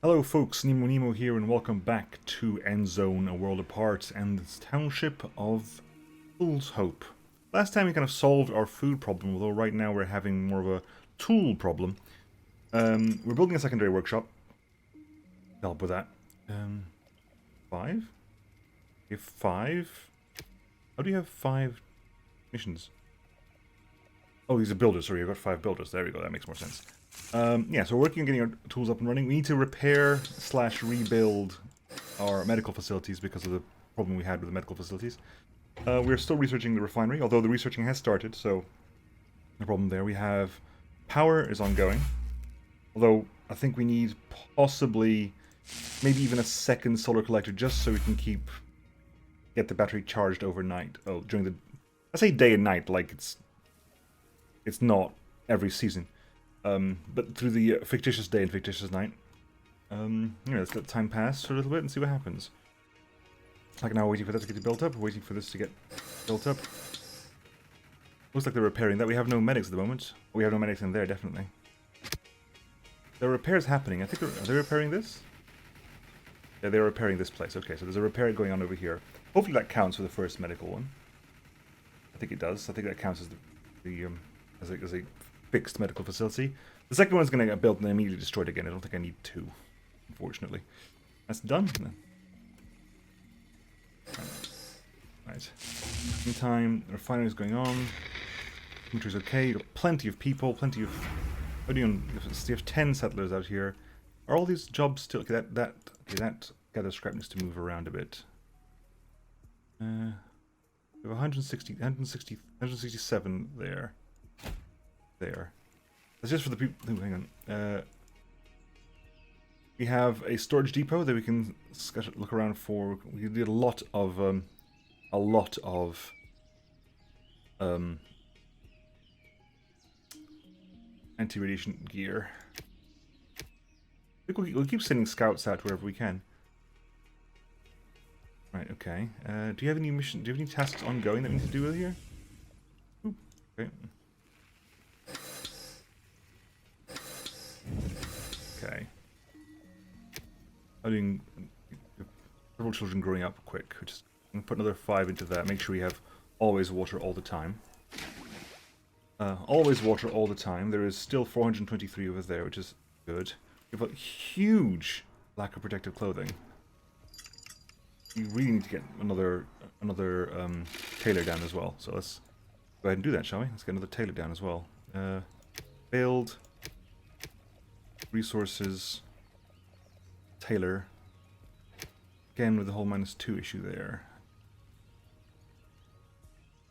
Hello folks, Nemo here and welcome back to Endzone, a world apart, and this township of Fool's Hope. Last time we kind of solved our food problem, although right now we're having more of a tool problem. We're building a secondary workshop. Help with that. 5? You have 5? How do you have 5 missions? Oh, these are builders, sorry, I've got 5 builders. There we go, that makes more sense. Yeah, so we're working on getting our tools up and running. We need to repair / rebuild our medical facilities because of the problem we had with the medical facilities. We're still researching the refinery, although the researching has started, so no problem there. We have power is ongoing, although I think we need possibly maybe even a second solar collector just so we can get the battery charged overnight. Oh, during the, I say day and night like it's not every season. But through the fictitious day and fictitious night, let's let time pass for a little bit and see what happens. Like now, waiting for that to get built up, waiting for this to get built up. Looks like they're repairing that. We have no medics at the moment. We have no medics in there, definitely. There are repairs happening. I think are they repairing this? Yeah, they're repairing this place. Okay, so there's a repair going on over here. Hopefully that counts for the first medical one. I think it does. I think that counts as a fixed medical facility. The second one's going to get built and then immediately destroyed again. I don't think I need 2, unfortunately. That's done. Right. Meantime, the refinery is going on. Inventory's okay. You've got plenty of people, plenty of... How do you have 10 settlers out here? Are all these jobs still... Okay, that gather scrap needs to move around a bit. We have 167 there. There. That's just for the people. Oh, hang on. We have a storage depot that we can look around for. We did a lot of anti-radiation gear. I think we'll keep sending scouts out wherever we can. Right. Okay. Do you have any mission? Do you have any tasks ongoing that we need to do with here? Oop, okay. Okay. I'm doing several children growing up quick. We're just gonna put another 5 into that. Make sure we have always water all the time. Always water all the time. There is still 423 over there, which is good. We've got huge lack of protective clothing. We really need to get another tailor down as well. So let's go ahead and do that, shall we? Let's get another tailor down as well. Build. Resources, tailor, again with the whole -2 issue there.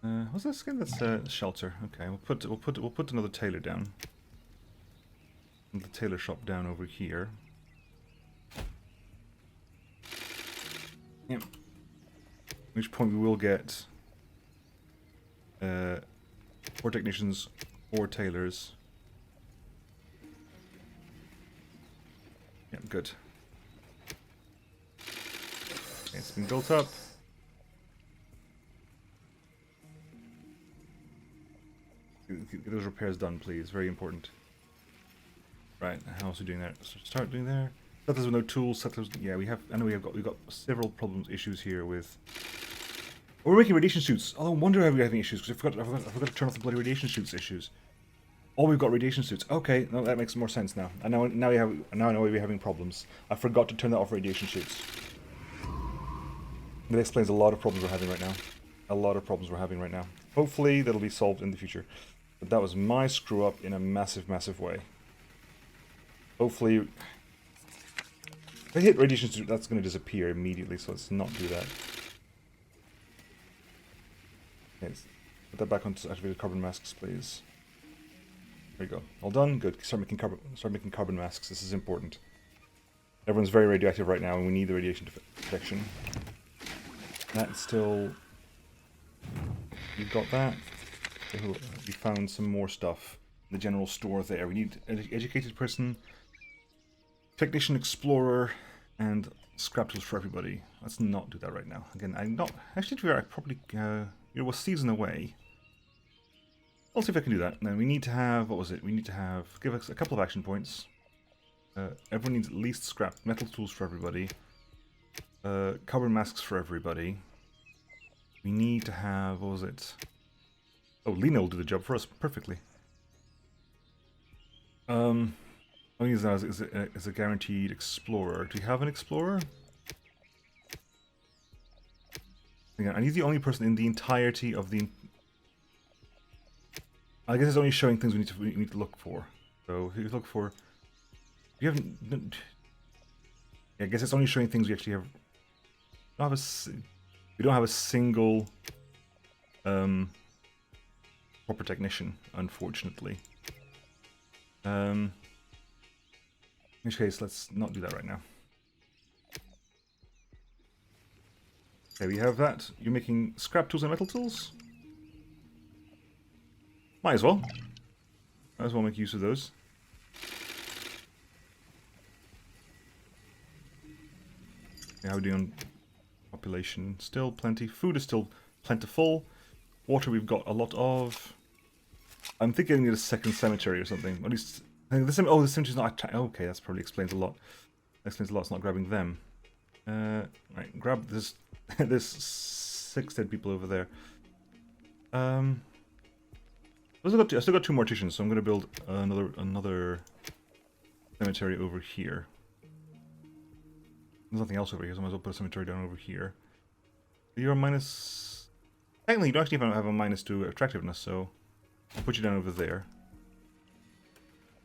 What's this again? That's shelter. Okay, we'll put another tailor down. And the tailor shop down over here. Yep. At which point we will get 4 technicians, 4 tailors. Yeah, good. Okay, it's been built up. Get those repairs done, please. Very important. Right, how else are we doing that? So start doing there. Settlers with no tools. Settlers. Yeah, we have. I know we've got several issues here with. Oh, we're making radiation suits. Oh, no wonder why we're having issues because I forgot to turn off the bloody radiation suits issues. Oh, we've got radiation suits. Okay, no, that makes more sense now. Now I know why we're having problems. I forgot to turn that off radiation suits. That explains a lot of problems we're having right now. A lot of problems we're having right now. Hopefully that'll be solved in the future. But that was my screw up in a massive, massive way. Hopefully, if I hit radiation suit, that's going to disappear immediately. So let's not do that. Okay, let's put that back onto activated carbon masks, please. There you go. All done. Good. Start making carbon masks. This is important. Everyone's very radioactive right now, and we need the radiation protection. That's still. You've got that. We found some more stuff in the general store there. We need an educated person, technician, explorer, and scrap tools for everybody. Let's not do that right now. Again, I'm not actually. To be fair, I probably we're season away. I'll see if I can do that. Then we need to have, what was it? We need to have, give us a couple of action points. Everyone needs at least scrap metal tools for everybody. Carbon masks for everybody. We need to have, what was it? Oh, Lena will do the job for us perfectly. I'll use that as a guaranteed explorer. Do you have an explorer? And he's the only person in the entirety of the... I guess it's only showing things we need to look for. So if you look for... You haven't... Yeah, I guess it's only showing things we actually have... We don't have a single proper technician, unfortunately. In which case, let's not do that right now. Okay, we have that. You're making scrap tools and metal tools? Might as well. Might as well make use of those. Okay, how are we doing on population? Still plenty. Food is still plentiful. Water we've got a lot of. I'm thinking I need a second cemetery or something. At least... the cemetery's not... Okay, that probably explains a lot. That explains a lot. It's not grabbing them. Right, grab this... There's 6 dead people over there. I still got 2 morticians, so I'm going to build another cemetery over here. There's nothing else over here, so I might as well put a cemetery down over here. You're a minus... Technically, you don't actually have a -2 attractiveness, so I'll put you down over there.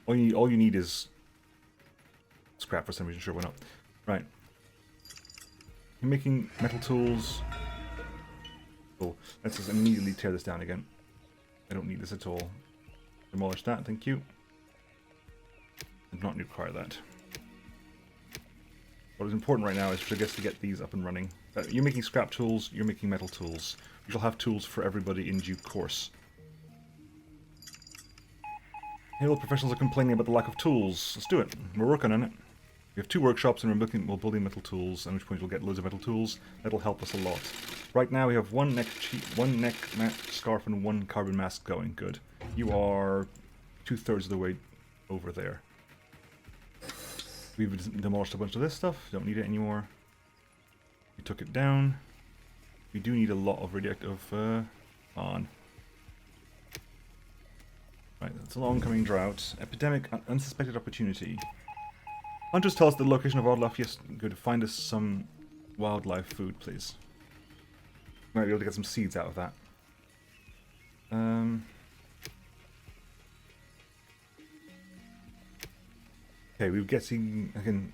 All you need is scrap for some reason. Sure, why not? Right. You're making metal tools. Cool. Let's just immediately tear this down again. I don't need this at all. Demolish that, thank you. Did not require that. What is important right now is to get these up and running. You're making scrap tools, you're making metal tools. We shall have tools for everybody in due course. Halo professionals are complaining about the lack of tools. Let's do it. We're working on it. We have 2 workshops and we're building metal tools, at which point we'll get loads of metal tools. That'll help us a lot. Right now we have one neck scarf and 1 carbon mask going. Good. You are 2/3 of the way over there. We've demolished a bunch of this stuff. Don't need it anymore. We took it down. We do need a lot of radioactive on. Right, that's a long-coming drought. Epidemic, unsuspected opportunity. Hunters tell us the location of wildlife. Yes, good. Find us some wildlife food, please. Might be able to get some seeds out of that. Okay, we're getting again.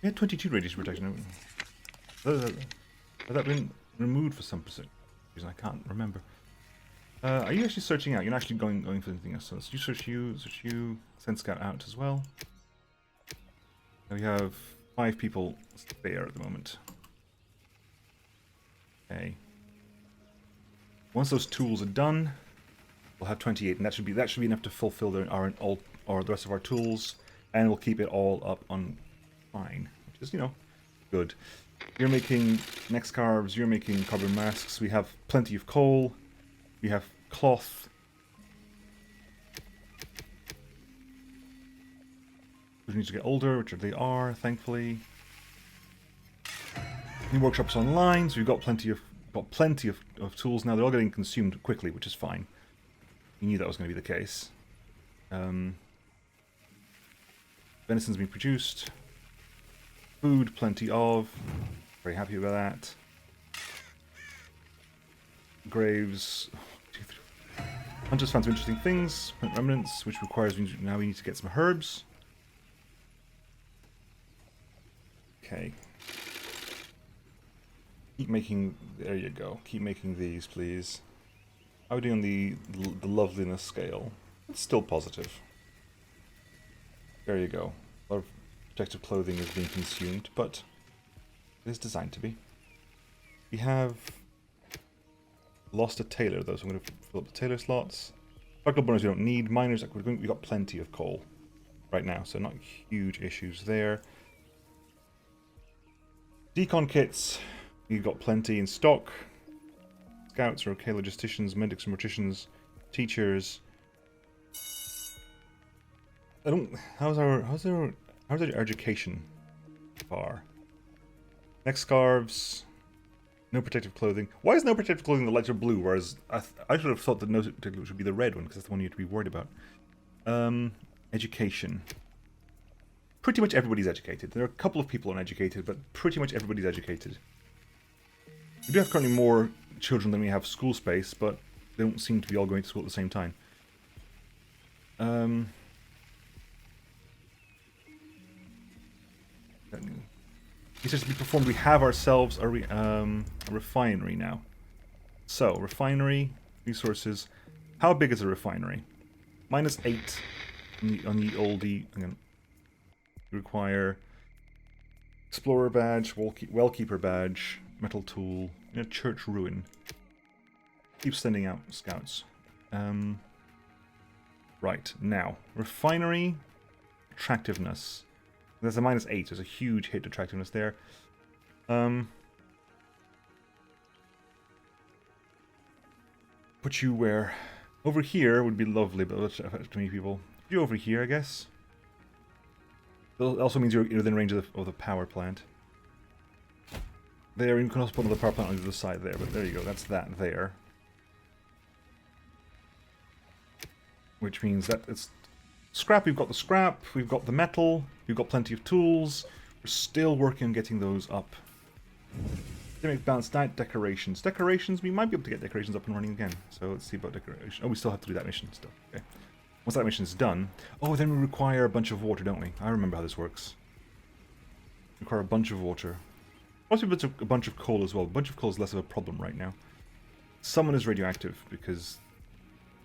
We had 22 radiation protection. Has that been removed for some reason? I can't remember. Are you actually searching out? You're not actually going for anything else. So let's search you, send scout out as well. Now we have 5 people spare at the moment. Okay. Once those tools are done, we'll have 28, and that should be enough to fulfill the rest of our tools, and we'll keep it all up on fine, which is, you know, good. You're making neck scarves. You're making carbon masks. We have plenty of coal. We have cloth. We need to get older, which they are, thankfully. New workshops online, so we've got plenty of tools now. They're all getting consumed quickly, which is fine. We knew that was going to be the case. Venison's been produced. Food, plenty of. Very happy about that. Graves. Hunters found some interesting things. Plant remnants, which requires now we need to get some herbs. Okay. Keep making. There you go. Keep making these, please. How are we doing on the loveliness scale? It's still positive. There you go. A lot of protective clothing is being consumed, but it is designed to be. We have lost a tailor though, so I'm going to fill up the tailor slots. Buckle burners we don't need. Miners, we've got plenty of coal right now, so not huge issues there. Decon kits, we've got plenty in stock. Scouts are okay, logisticians, medics and morticians, teachers. I don't. How's our education bar? Neck scarves. No protective clothing. Why is no protective clothing the lighter blue, whereas I should have thought that no protective should be the red one, because that's the one you have to be worried about. Education. Pretty much everybody's educated. There are a couple of people uneducated, but pretty much everybody's educated. We do have currently more children than we have school space, but they don't seem to be all going to school at the same time. Research to be performed. We have ourselves a refinery now. So, refinery, resources. How big is a refinery? -8 on the oldie. Again, require explorer badge, wellkeeper badge, metal tool, a church ruin. Keep sending out scouts. Right, now. Refinery, attractiveness. There's a -8. There's a huge hit to attractiveness there. Put you where? Over here would be lovely, but let's affect too many people. Put you over here, I guess. It also means you're within range of the power plant. There, you can also put another power plant on the other side there, but there you go. That's that there. Which means that it's scrap. We've got the scrap. We've got the metal. We've got plenty of tools. We're still working on getting those up. Dynamic balanced diet decorations. Decorations, we might be able to get decorations up and running again. So let's see about decoration. Oh, we still have to do that mission still. Okay. Once that mission is done... Oh, then we require a bunch of water, don't we? I remember how this works. We require a bunch of water. Possibly a bunch of coal as well. A bunch of coal is less of a problem right now. Someone is radioactive because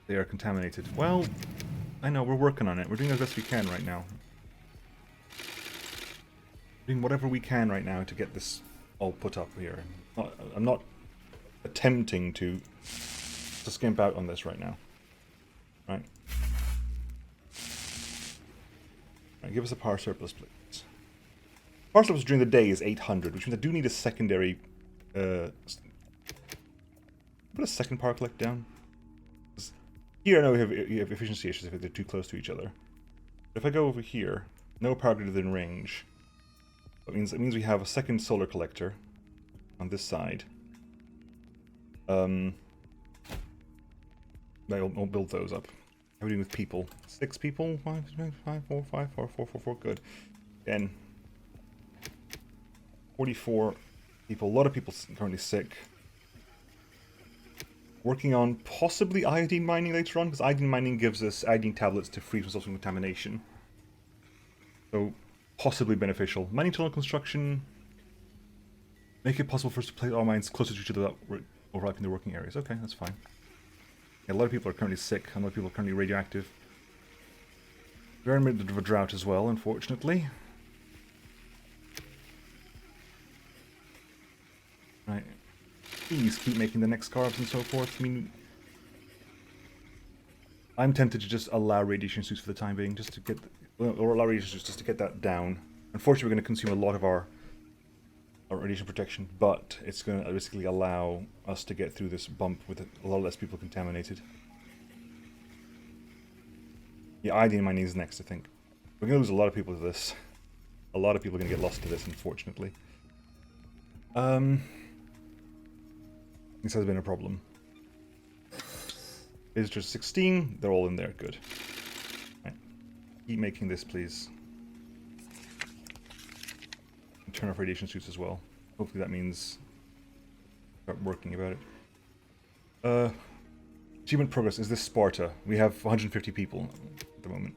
they are contaminated. Well, I know, we're working on it. We're doing as best we can right now. Doing whatever we can right now to get this all put up here. I'm not attempting to skimp out on this right now. Right. Right, give us a power surplus, please. Power surplus during the day is 800, which means I do need a secondary... put a second power collect down. Here I know you have efficiency issues if they're too close to each other. If I go over here, no power grid within range. It means we have a second solar collector on this side. I'll build those up. How are we doing with people? 6 people? 5, 4, 5, 4, 4, 4, 4. Good. Again, 44 people. A lot of people currently sick. Working on possibly iodine mining later on, because iodine mining gives us iodine tablets to free ourselves from contamination. So, possibly beneficial. Mining tunnel construction. Make it possible for us to place our mines closer to each other without overlapping the working areas. Okay, that's fine. Yeah, a lot of people are currently sick. A lot of people are currently radioactive. We're in a bit of a drought as well, unfortunately. Right. Please keep making the next carbs and so forth. I mean, I'm tempted to just allow radiation suits for the time being, just to get, or allow radiation suits just to get that down. Unfortunately, we're going to consume a lot of our radiation protection, but it's going to basically allow us to get through this bump with a lot less people contaminated. Yeah, iodine mining is next, I think. We're going to lose a lot of people to this. A lot of people are going to get lost to this, unfortunately. This has been a problem. Visitors 16, they're all in there, good. Right. Keep making this, please. And turn off radiation suits as well. Hopefully that means start working about it. Achievement progress, is this Sparta? We have 150 people at the moment.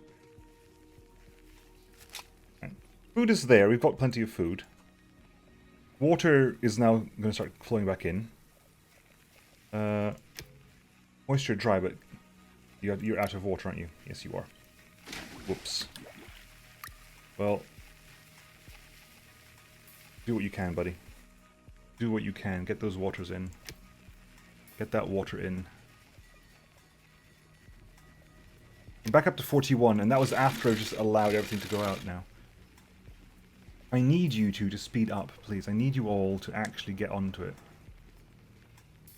Right. Food is there, we've got plenty of food. Water is now going to start flowing back in. Moisture dry, but you're out of water, aren't you? Yes, you are. Whoops. Well, do what you can, buddy. Do what you can. Get those waters in. Get that water in. I'm back up to 41, and that was after I just allowed everything to go out now. I need you to speed up, please. I need you all to actually get onto it.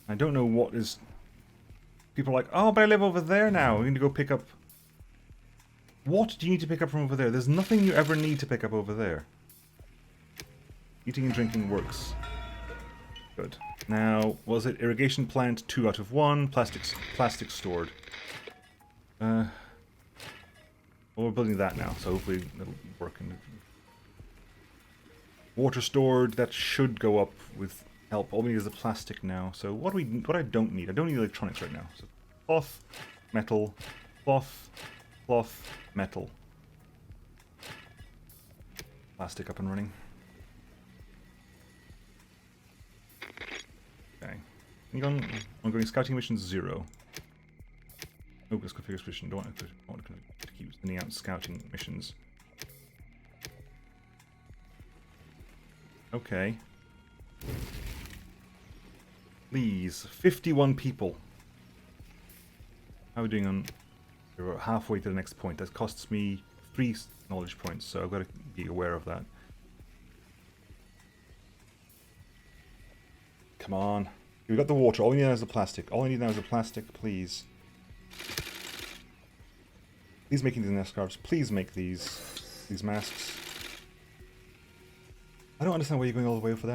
I don't know what is... People are like, oh, but I live over there now. We need to go pick up What do you need to pick up from over there? There's nothing you ever need to pick up over there. Eating and drinking works. Good. Now, was it irrigation plant 2 out of 1? Plastic stored. Well, we're building that now, so hopefully it'll work. Water stored, that should go up with help. All we need is the plastic now. So what I don't need electronics right now. So cloth, metal, cloth, metal. Plastic up and running. Okay. Ongoing scouting missions 0. Oh, let's configure position. Don't want to keep sending out scouting missions. Okay. Please, 51 people. How are we doing on... We're halfway to the next point. That costs me 3 knowledge points, so I've got to be aware of that. Come on. We've got the water. All we need now is the plastic. All I need now is the plastic, please. Please making these nest scarves. Please make these masks. I don't understand why you're going all the way over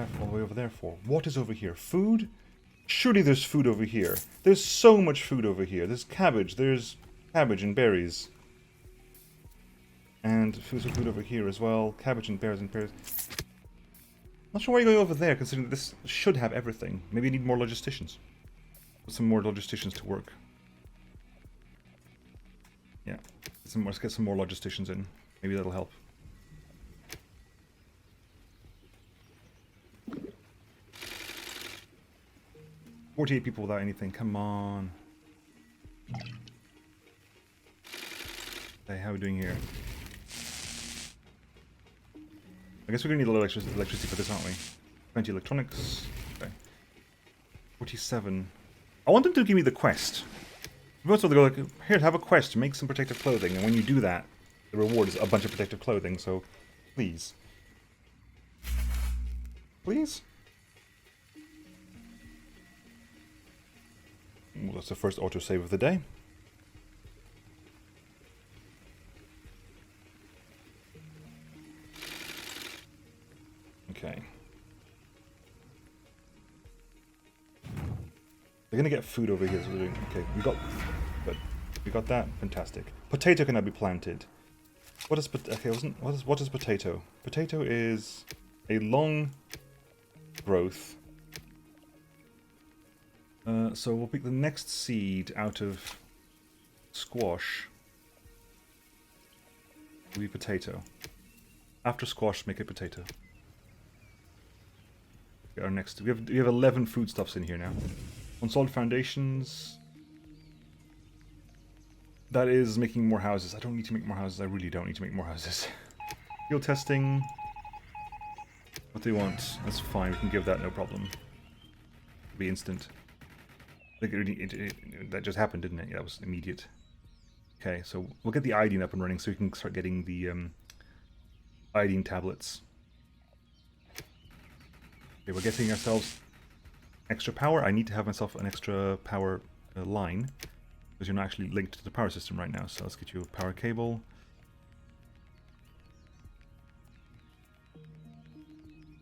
there for. What is over here? Food? Surely there's food over here. There's so much food over here. There's cabbage and berries. And there's food over here as well. Cabbage and berries and pears. Not sure why you're going over there, considering this should have everything. Maybe you need more logisticians. Put some more logisticians to work. Yeah. Let's get some more logisticians in. Maybe that'll help. $48 people without anything. Come on. Hey, how are we doing here? I guess we're going to need a little electricity for this, aren't we? 20 electronics. Okay. 47. I want them to give me the quest. Also, they go like, here, have a quest, make some protective clothing. And when you do that, the reward is a bunch of protective clothing, so please. Please? Well, that's the first autosave of the day. Okay. They're gonna get food over here. So we're doing, okay, we got that. Fantastic. Potato can now be planted. What is what is potato? Potato is a long growth. So we'll pick the next seed out of squash. Will be potato. After squash, make a potato. Okay, our next. We have 11 foodstuffs in here now. On solid foundations. That is making more houses. I don't need to make more houses. I really don't need to make more houses. Field testing. What do you want? That's fine. We can give that no problem. It'll be instant. I think that just happened, didn't it? Yeah, that was immediate. Okay, so we'll get the iodine up and running so we can start getting the iodine tablets. Okay, we're getting ourselves extra power. I need to have myself an extra power line because you're not actually linked to the power system right now. So let's get you a power cable.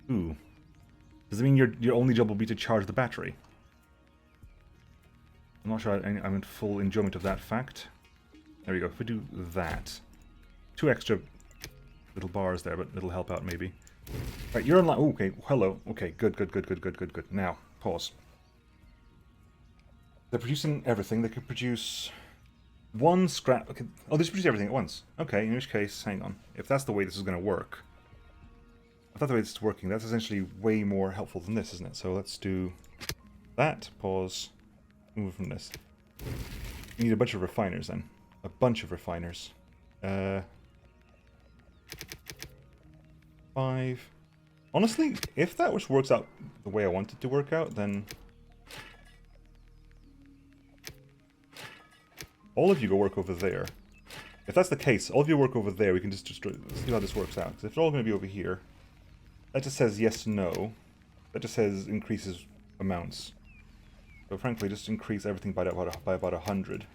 Ooh. Does it mean your only job will be to charge the battery? I'm not sure I'm in full enjoyment of that fact. There we go. If we do that. 2 extra little bars there, but it'll help out maybe. Right, you're online. Oh, okay, hello. Okay, good. Now, pause. They're producing everything. They could produce 1 scrap. Okay. Oh, they produce everything at once. Okay, in which case, hang on. If that's the way this is going to work. If that's the way this is working, that's essentially way more helpful than this, isn't it? So let's do that. Pause. Move from this. We need a bunch of refiners then. A bunch of refiners. 5. Honestly, if that works out the way I want it to work out, then all of you go work over there. If that's the case, all of you work over there. We can just destroy. Let's see how this works out. Because if they're all going to be over here, that just says yes, no. That just says increases amounts. So frankly, just increase everything by about 100.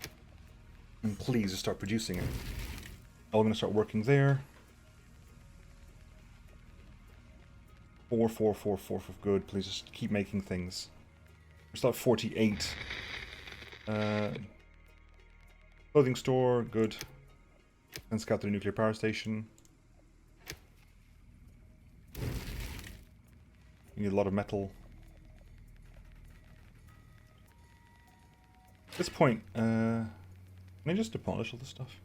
And please just start producing it. All going to start working there. 4, 4, 4, 4 for good. Please just keep making things. We're still at 48. Clothing store, good. And scout the nuclear power station. You need a lot of metal. At this point, can I just demolish all this stuff?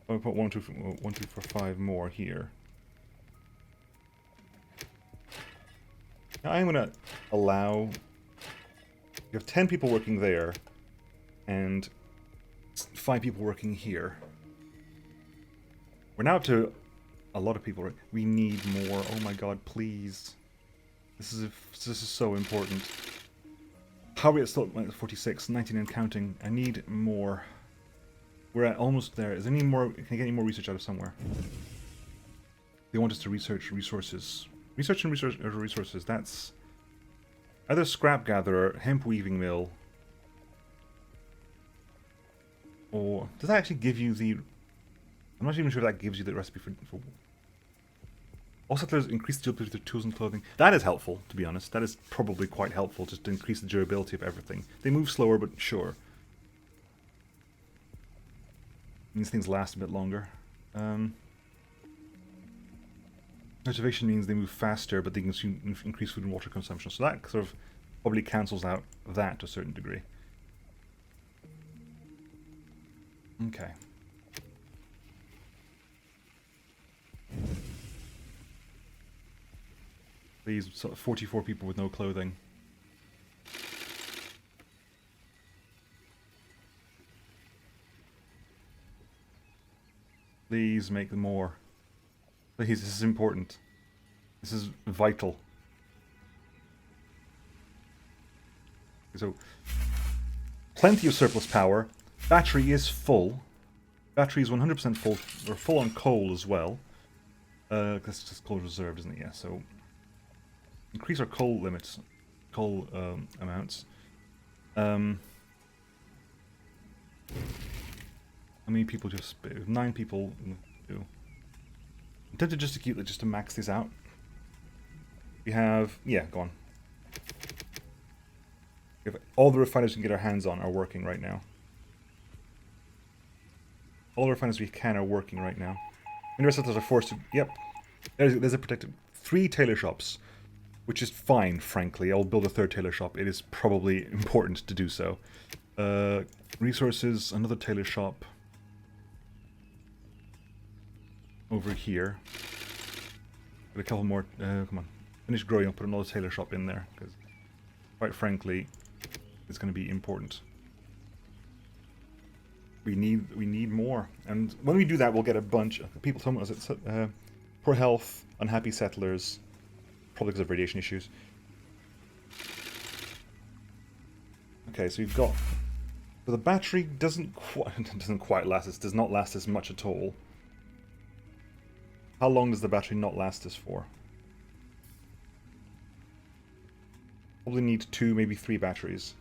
I'll put 1, 2, 4, 5 more here. Now I'm going to allow... You have 10 people working there, and 5 people working here. We're now up to a lot of people. We need more. Oh my god, please. This is so important. How are we at still at 46, 19 and counting? I need more. We're at almost there. Is there any more? Can I get any more research out of somewhere? They want us to research resources. Research and resources. That's either scrap gatherer, hemp weaving mill, or does that actually give you the? I'm not even sure that gives you the recipe for all settlers increase the durability of their tools and clothing. That is helpful, to be honest. That is probably quite helpful, just to increase the durability of everything. They move slower, but sure. These things last a bit longer. Cultivation means they move faster, but they can increase food and water consumption. So that sort of probably cancels out that to a certain degree. Okay. These sort of 44 people with no clothing. Please make them more. Please, this is important. This is vital. So, plenty of surplus power. Battery is full. Battery is 100% full. We're full on coal as well. That's just coal reserved, isn't it? Yeah, so... Increase our coal limits. Coal amounts. How many people just... 9 people... I'm tempted just to max these out. We have... Yeah, go on. All the refiners we can get our hands on are working right now. All the refiners we can are working right now. And the rest of us are forced to... Yep. There's a protected... 3 tailor shops. Which is fine, frankly. I'll build a 3rd tailor shop. It is probably important to do so. Resources, another tailor shop. Over here. Got a couple more... come on. Finish growing, I'll put another tailor shop in there. Because, quite frankly, it's going to be important. We need more. And when we do that, we'll get a bunch of people... Someone was it? Poor health, unhappy settlers... Probably because of radiation issues. Okay, so we've got... So the battery doesn't quite last. It does not last as much at all. How long does the battery not last us for? Probably need 2, maybe 3 batteries.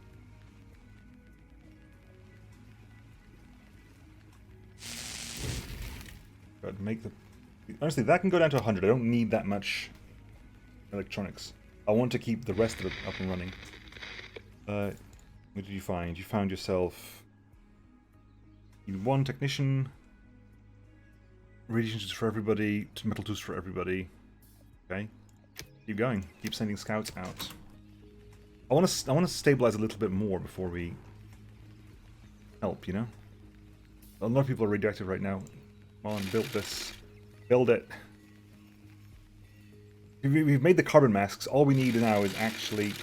Good, make the... Honestly, that can go down to 100. I don't need that much... electronics. I want to keep the rest of it up and running. What did you find? You found yourself... You 1 technician. Radiation tools for everybody. Metal tools for everybody. Okay. Keep going. Keep sending scouts out. I want to stabilize a little bit more before we help, you know? A lot of people are radioactive right now. Come on, build this. Build it. We've made the carbon masks. All we need now is actually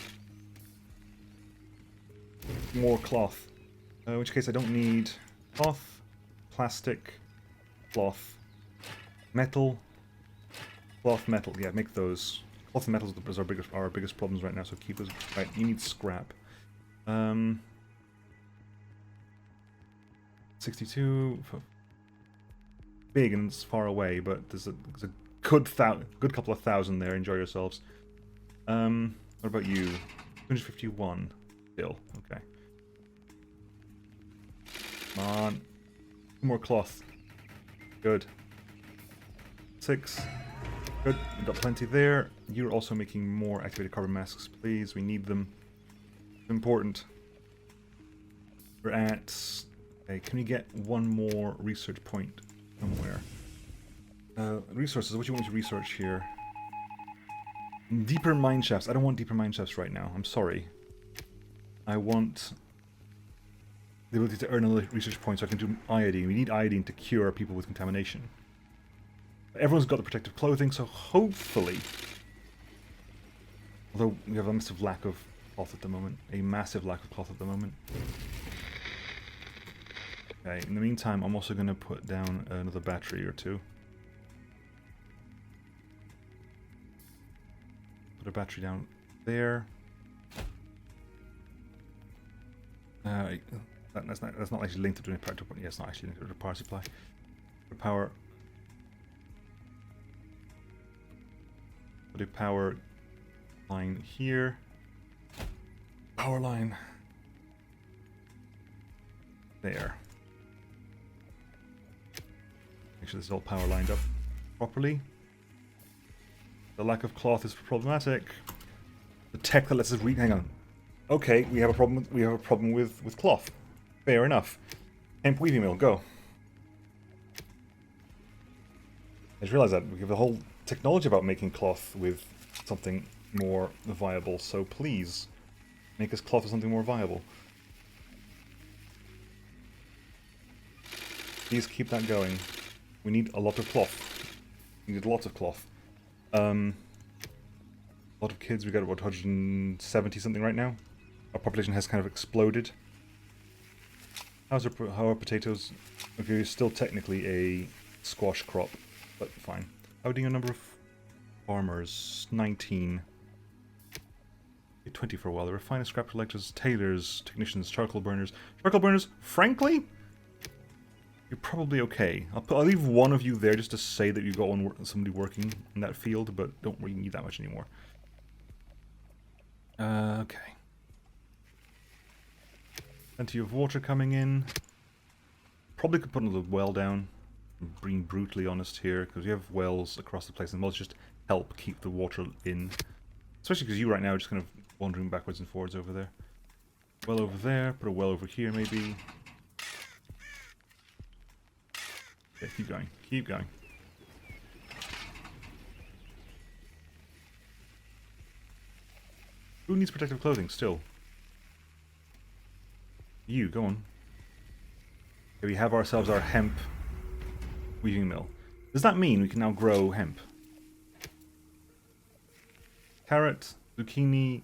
more cloth. In which case I don't need cloth, plastic, cloth, metal, cloth, metal. Yeah, make those. Cloth and metals is our biggest problems right now, so keep those. Right, you need scrap. 62. Big and it's far away, but there's a good couple of thousand there. Enjoy yourselves. What about you? 251 still. Okay. Come on. More cloth. Good. 6. Good. We've got plenty there. You're also making more activated carbon masks, please. We need them. It's important. We're at... Okay, can we get one more research point somewhere? Resources, what do you want me to research here? Deeper mine shafts. I don't want deeper mine shafts right now. I'm sorry. I want the ability to earn another research point so I can do iodine. We need iodine to cure people with contamination. Everyone's got the protective clothing, so hopefully... Although we have a massive lack of cloth at the moment. A massive lack of cloth at the moment. Okay, in the meantime, I'm also going to put down another battery or two. Put a battery down there. That's not actually linked to the power. Yeah, it's not actually linked to the power supply. For power. Put a power line here. Power line. There. Make sure this is all power lined up properly. The lack of cloth is problematic. The tech that lets us read. Hang on. Okay, we have a problem. We have a problem with cloth. Fair enough. Hemp weaving mill, go. I just realized that we have a whole technology about making cloth with something more viable. So please, make us cloth with something more viable. Please keep that going. We need a lot of cloth. We need lots of cloth. A lot of kids. We got about 170 something right now. Our population has kind of exploded. How are potatoes? Okay, it's still technically a squash crop, but fine. How are we doing a number of farmers? 19. 20 for a while. The refiners, scrap collectors, tailors, technicians, charcoal burners. Charcoal burners, frankly, you're probably okay. I'll leave one of you there just to say that you've got somebody working in that field, but don't really need that much anymore. Okay. Plenty of water coming in. Probably could put another well down. I'm being brutally honest here, because we have wells across the place, and wells just help keep the water in. Especially because you right now are just kind of wandering backwards and forwards over there. Well over there, put a well over here maybe. Okay, keep going, keep going. Who needs protective clothing still? You, go on. Okay, we have ourselves our hemp weaving mill. Does that mean we can now grow hemp? Carrot, zucchini,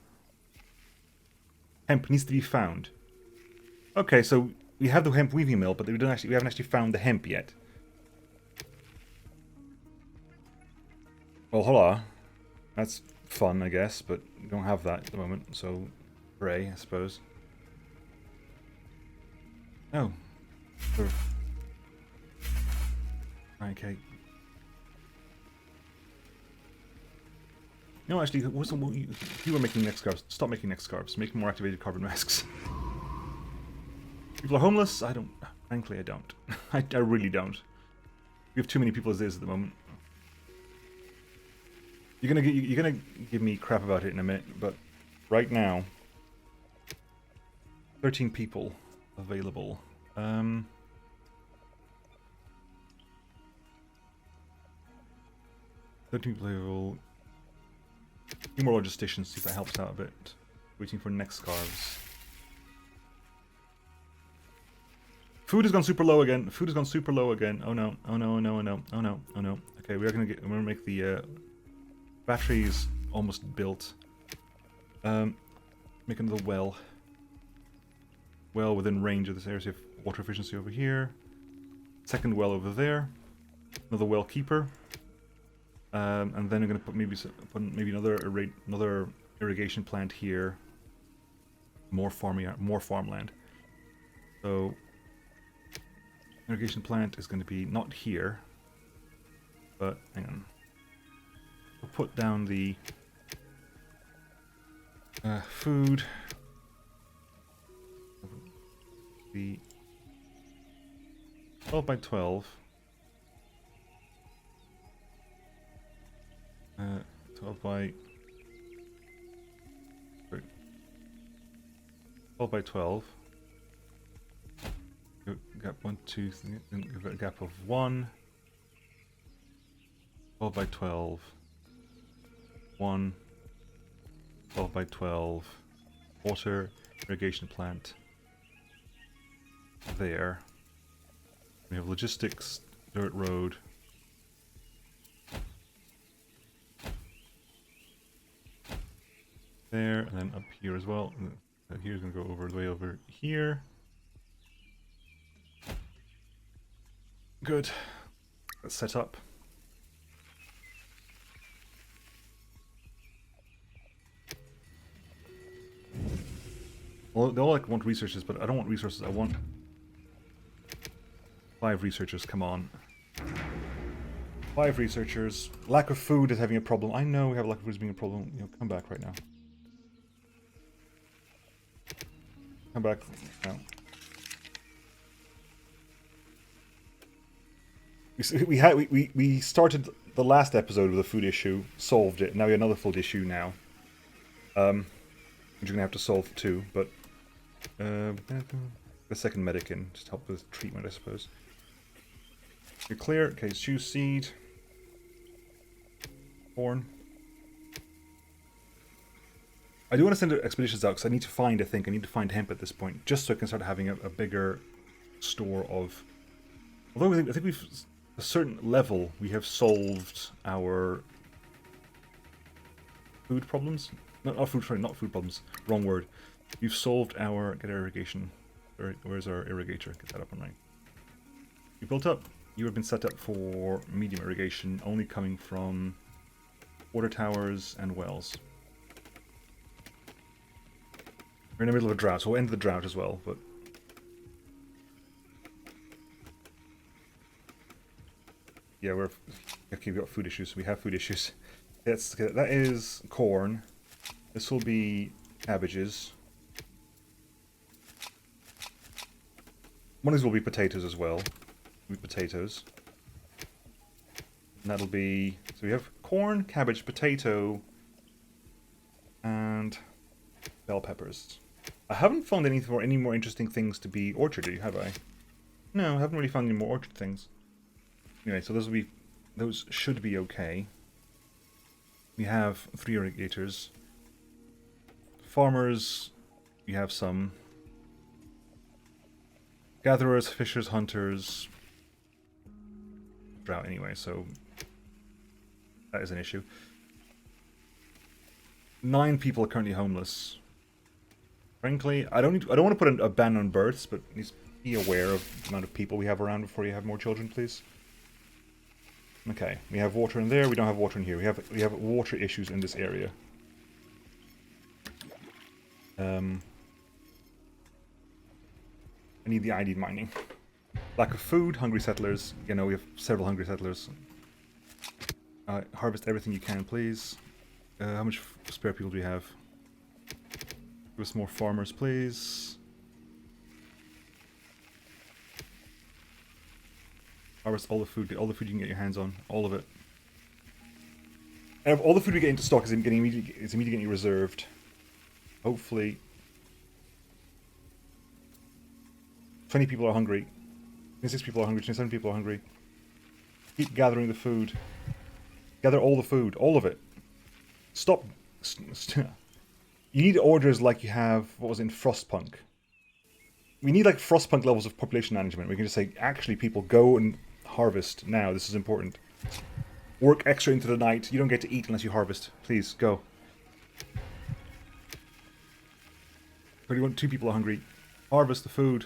hemp needs to be found. Okay, so we have the hemp weaving mill, but we haven't actually found the hemp yet. Well, hola. That's fun, I guess, but we don't have that at the moment, so hooray, I suppose. Oh. Okay. No, actually, you were making neck scarves. Stop making neck scarves. Make more activated carbon masks. People are homeless? I don't. Frankly, I don't. I really don't. We have too many people as is at the moment. You're gonna give me crap about it in a minute, but right now, 13 people available. 13 people available. A few more logisticians, see if that helps out a bit. Waiting for neck scarves. Food has gone super low again. Food has gone super low again. Oh no! Oh no! Oh no! Oh no! Oh no! Oh no! Okay, we're gonna make the batteries almost built. Make another well. Well within range of this area. So you have water efficiency over here. Second well over there. Another well keeper. And then I'm going to put maybe another irrigation plant here. More farmland. So irrigation plant is going to be not here, but hang on. We'll put down the food. The 12 by 12. 12 by... Sorry. 12 by 12. Gap 1, 2, 3, give it a gap of 1. 12 by 12. 1. 12 by 12. Water, irrigation plant. There. We have logistics, dirt road. There, and then up here as well. Here's gonna go over the way over here. Good. Let's set up. Well, they all want researchers, but I don't want resources. I want 5 researchers. Come on. 5 researchers. Lack of food is having a problem. I know we have lack of food as being a problem. You know, come back right now. Come back now. We started the last episode with a food issue, solved it. Now we have another food issue now. Which you're gonna have to solve too, but the second medic in, just help with treatment, I suppose. You're clear. Okay, choose seed. Corn. I do want to send expeditions out because I need to find, I need to find hemp at this point, just so I can start having a bigger store of... Although I think we've, a certain level, we have solved our food problems. Not food problems, wrong word. We've solved our, get our irrigation. Where's our irrigator? Get that up and running. You built up. You have been set up for medium irrigation, only coming from water towers and wells. We're in the middle of a drought, so we'll end the drought as well, but... Yeah, we're... Okay, we've got food issues. We have food issues. That is corn. This will be cabbages. One of these will be potatoes as well. Potatoes. And that'll be... So we have corn, cabbage, potato, and bell peppers. I haven't found any more interesting things to be orchardy, have I? No, I haven't really found any more orchard things. Anyway, so those should be okay. We have 3 irrigators. Farmers, we have some. Gatherers, fishers, hunters. Drought anyway, so that is an issue. 9 people are currently homeless. Frankly, I don't want to put a ban on births, but at least be aware of the amount of people we have around before you have more children, please. Okay, we have water in there. We don't have water in here. We have water issues in this area. I need the ID mining. Lack of food, hungry settlers. You know, we have several hungry settlers. Harvest everything you can, please. How much spare people do we have? Give us more farmers, please. Harvest all the food. Get all the food you can get your hands on. All of it. And all the food we get into stock is immediately getting reserved. Hopefully. 20 people are hungry. 26 people are hungry. 27 people are hungry. Keep gathering the food. Gather all the food. All of it. Stop. You need orders like you have, what was it, in Frostpunk. We need like Frostpunk levels of population management. We can just say, actually people, go and harvest now. This is important. Work extra into the night. You don't get to eat unless you harvest. Please, go. 2 people are hungry. Harvest the food.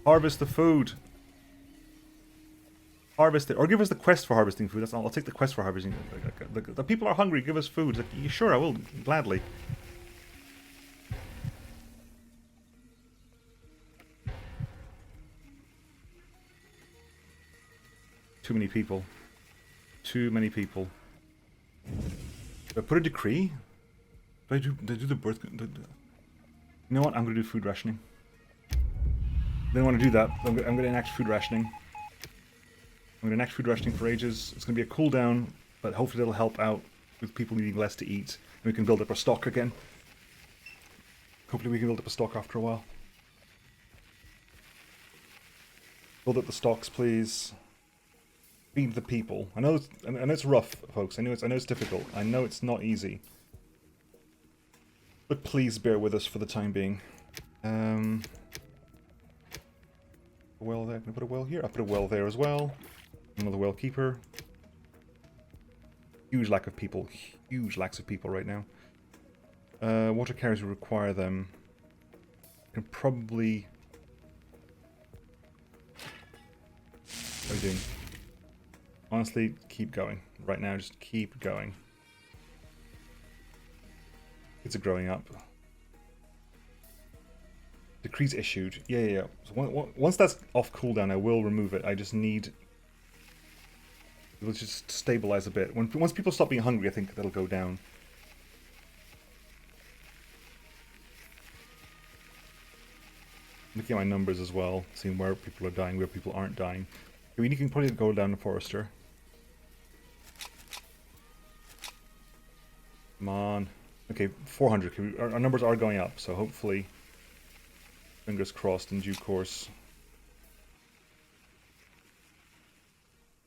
Harvest the food. Harvest it. Or give us the quest for harvesting food. That's all. I'll take the quest for harvesting. The people are hungry. Give us food. Like, sure, I will. Gladly. Too many people. Too many people. Do I put a decree? Do I do the birth... You know what? I'm going to do food rationing. Didn't want to do that. I'm going to enact food rationing. I'm I'm going to enact food rationing for ages. It's going to be a cooldown, but hopefully it'll help out with people needing less to eat. And we can build up our stock again. Hopefully we can build up a stock after a while. Build up the stocks, please. Feed the people. I know it's rough, folks. I know it's difficult. I know it's not easy. But please bear with us for the time being. A well there. Can I put a well here? I'll put a well there as well. Another well keeper. Huge lack of people. Huge lacks of people right now. Water carriers will require them. Can probably... What are we doing? Honestly, keep going. Right now, just keep going. Kids are growing up. Decrees issued. Yeah. So once that's off cooldown, I will remove it. I just need... It'll just stabilize a bit. Once people stop being hungry, I think that'll go down. Looking at my numbers as well, seeing where people are dying, where people aren't dying. We can probably go down to Forester. Come on. Okay, 400. Our numbers are going up, so hopefully, fingers crossed in due course.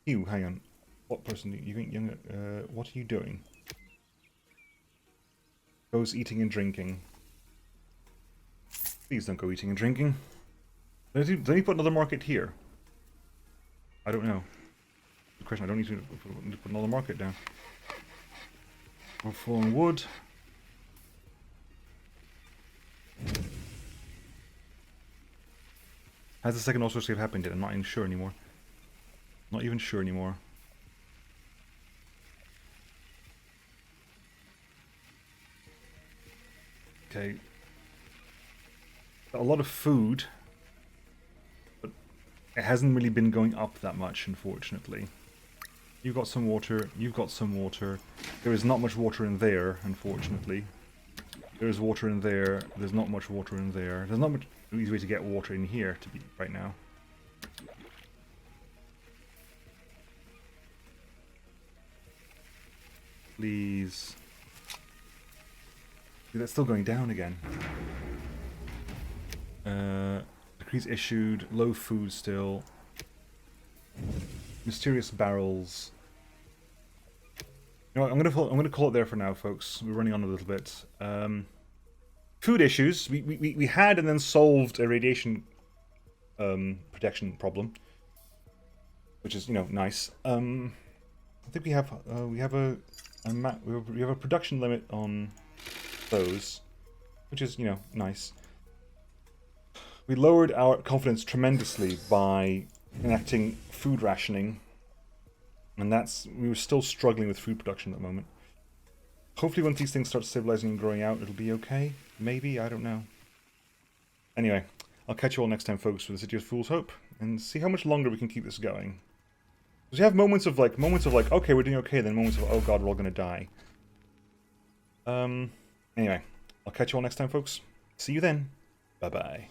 You, hang on. What person? What are you doing? Goes eating and drinking. Please don't go eating and drinking. Did he put another market here? I don't know. Good question. I don't need to put another market down. We're full on wood. Has the second also save happened yet? I'm not even sure anymore. Not even sure anymore. Okay. A lot of food, but it hasn't really been going up that much, unfortunately. You've got some water, you've got some water. There is not much water in there, unfortunately. There's water in there, there's not much water in there. There's not much easy way to get water in here to be right now. Please. See, that's still going down again. Decrees issued, low food still. Mysterious barrels. You know what, I'm gonna call it there for now, folks. We're running on a little bit. Food issues. We had and then solved a radiation protection problem, which is, you know, nice. I think we have a production limit on those, which is, you know, nice. We lowered our confidence tremendously by enacting food rationing, and we were still struggling with food production at the moment. Hopefully once these things start stabilizing and growing out, it'll be okay. Maybe, I don't know. Anyway, I'll catch you all next time, folks, for the City of Fool's Hope, and see how much longer we can keep this going. Because you have moments of like, okay, we're doing okay, then moments of, oh god, we're all gonna die. Anyway, I'll catch you all next time, folks. See you then. Bye-bye.